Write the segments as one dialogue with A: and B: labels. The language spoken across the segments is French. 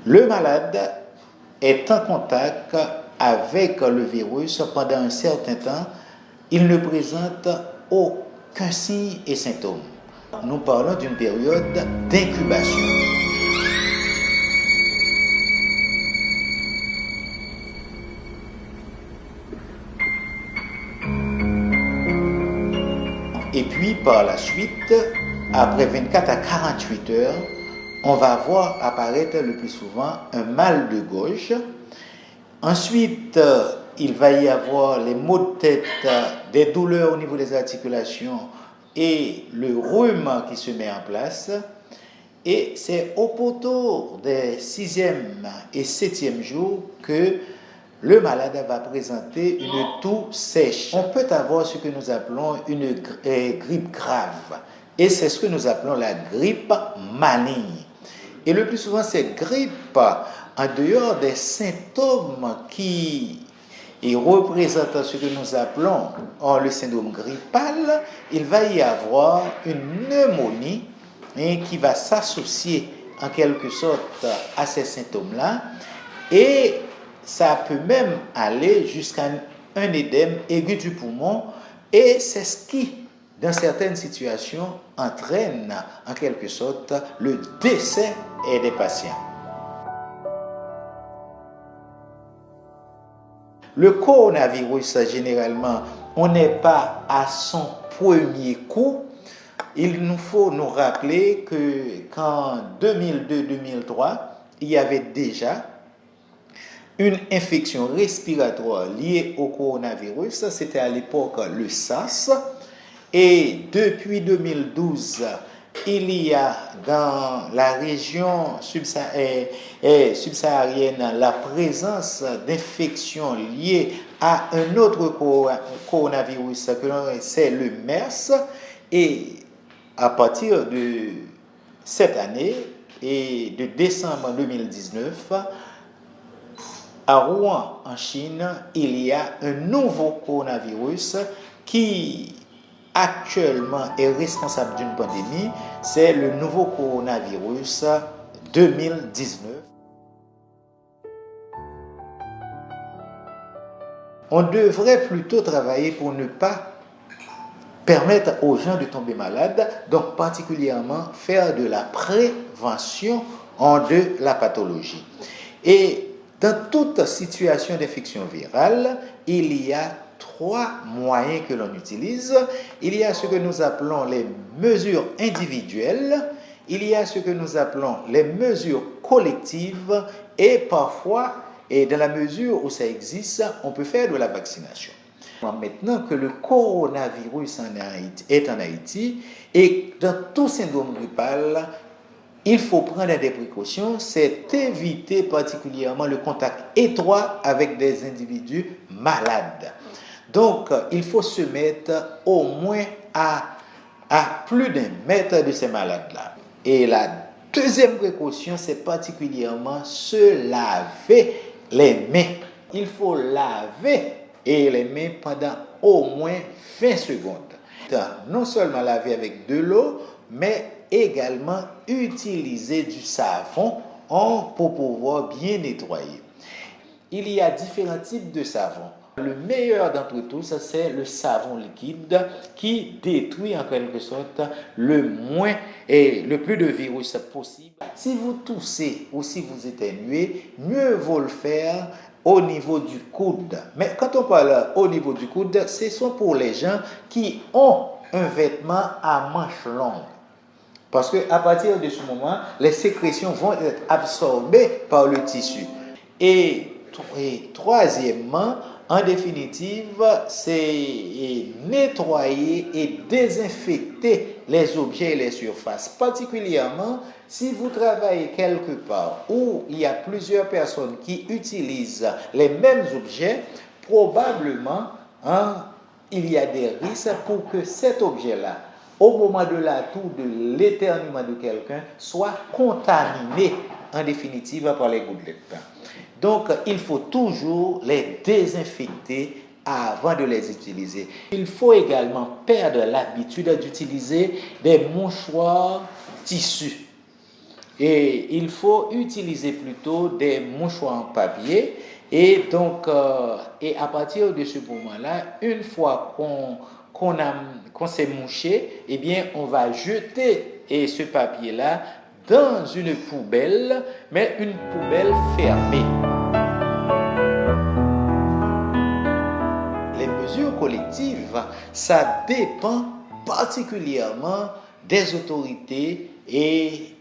A: Le malade est en contact avec le virus pendant un certain temps, il ne présente aucun signe et symptôme. Nous parlons d'une période d'incubation. Et puis par la suite, après 24 à 48 heures, on va voir apparaître le plus souvent un mal de gauche. Ensuite, il va y avoir les maux de tête, des douleurs au niveau des articulations et le rhume qui se met en place. Et c'est au pourtour des 6e et 7e jours que le malade va présenter une toux sèche. On peut avoir ce que nous appelons une grippe grave. Et c'est ce que nous appelons la grippe maligne. Et le plus souvent, cette grippe, en dehors des symptômes qui représentent ce que nous appelons le syndrome grippal, il va y avoir une pneumonie qui va s'associer en quelque sorte à ces symptômes-là. Et ça peut même aller jusqu'à un édème aigu du poumon. Et c'est ce qui, dans certaines situations, entraîne en quelque sorte le décès des patients. Le coronavirus, généralement, on n'est pas à son premier coup. Il nous faut nous rappeler qu'en 2002-2003, il y avait déjà une infection respiratoire liée au coronavirus. C'était à l'époque le SARS. Et depuis 2012, il y a dans la région subsaharienne la présence d'infections liées à un autre coronavirus, c'est le MERS. Et à partir de cette année et de décembre 2019, à Rouen, en Chine, il y a un nouveau coronavirus qui actuellement est responsable d'une pandémie, c'est le nouveau coronavirus 2019. On devrait plutôt travailler pour ne pas permettre aux gens de tomber malades, donc particulièrement faire de la prévention de la pathologie. Et dans toute situation d'infection virale, il y a 3 moyens que l'on utilise. Il y a ce que nous appelons les mesures individuelles, il y a ce que nous appelons les mesures collectives et parfois, et dans la mesure où ça existe, on peut faire de la vaccination. Maintenant que le coronavirus est en Haïti et dans tout syndrome grippal, il faut prendre des précautions, c'est éviter particulièrement le contact étroit avec des individus malades. Donc, il faut se mettre au moins à plus d'1 mètre de ces malades-là. Et la deuxième précaution, c'est particulièrement se laver les mains. Il faut laver les mains pendant au moins 20 secondes. Non seulement laver avec de l'eau, mais également utiliser du savon pour pouvoir bien nettoyer. Il y a différents types de savon. Le meilleur d'entre tous, c'est le savon liquide qui détruit en quelque sorte le moins et le plus de virus possible. Si vous toussez ou si vous éternuez, mieux vaut le faire au niveau du coude. Mais quand on parle au niveau du coude, ce sont pour les gens qui ont un vêtement à manches longues. Parce qu'à partir de ce moment, les sécrétions vont être absorbées par le tissu. Et troisièmement, en définitive, c'est nettoyer et désinfecter les objets et les surfaces. Particulièrement, si vous travaillez quelque part où il y a plusieurs personnes qui utilisent les mêmes objets, probablement, il y a des risques pour que cet objet-là, au moment de l'atout de l'éternuement de quelqu'un, soit contaminé en définitive par les gouttelettes. Donc, il faut toujours les désinfecter avant de les utiliser. Il faut également perdre l'habitude d'utiliser des mouchoirs tissus. Et il faut utiliser plutôt des mouchoirs en papier. Et donc, et à partir de ce moment-là, une fois qu'on s'est mouché, eh bien, on va jeter ce papier-là dans une poubelle, mais une poubelle fermée. Les mesures collectives, ça dépend particulièrement des autorités et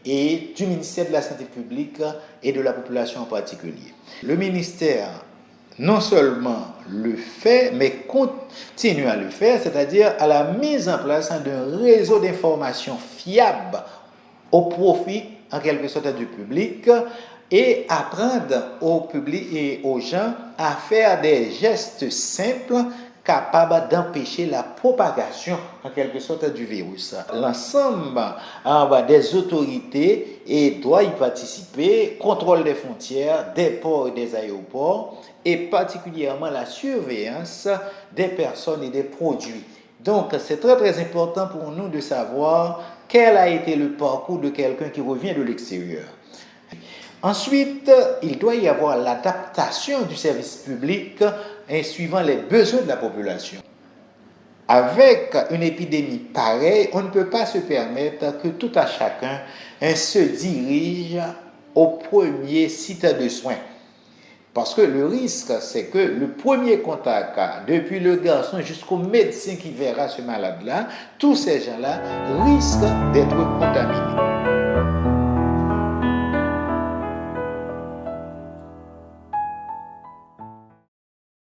A: du ministère de la Santé publique et de la population en particulier. Le ministère non seulement le fait, mais continue à le faire, c'est-à-dire à la mise en place d'un réseau d'information fiable au profit, en quelque sorte, du public, et apprendre au public et aux gens à faire des gestes simples capables d'empêcher la propagation, en quelque sorte, du virus. L'ensemble des autorités doit y participer, contrôle des frontières, des ports et des aéroports, et particulièrement la surveillance des personnes et des produits. Donc, c'est très très important pour nous de savoir quel a été le parcours de quelqu'un qui revient de l'extérieur. Ensuite, il doit y avoir l'adaptation du service public suivant les besoins de la population. Avec une épidémie pareille, on ne peut pas se permettre que tout à chacun se dirige au premier site de soins. Parce que le risque, c'est que le premier contact, depuis le garçon jusqu'au médecin qui verra ce malade-là, tous ces gens-là risquent d'être contaminés.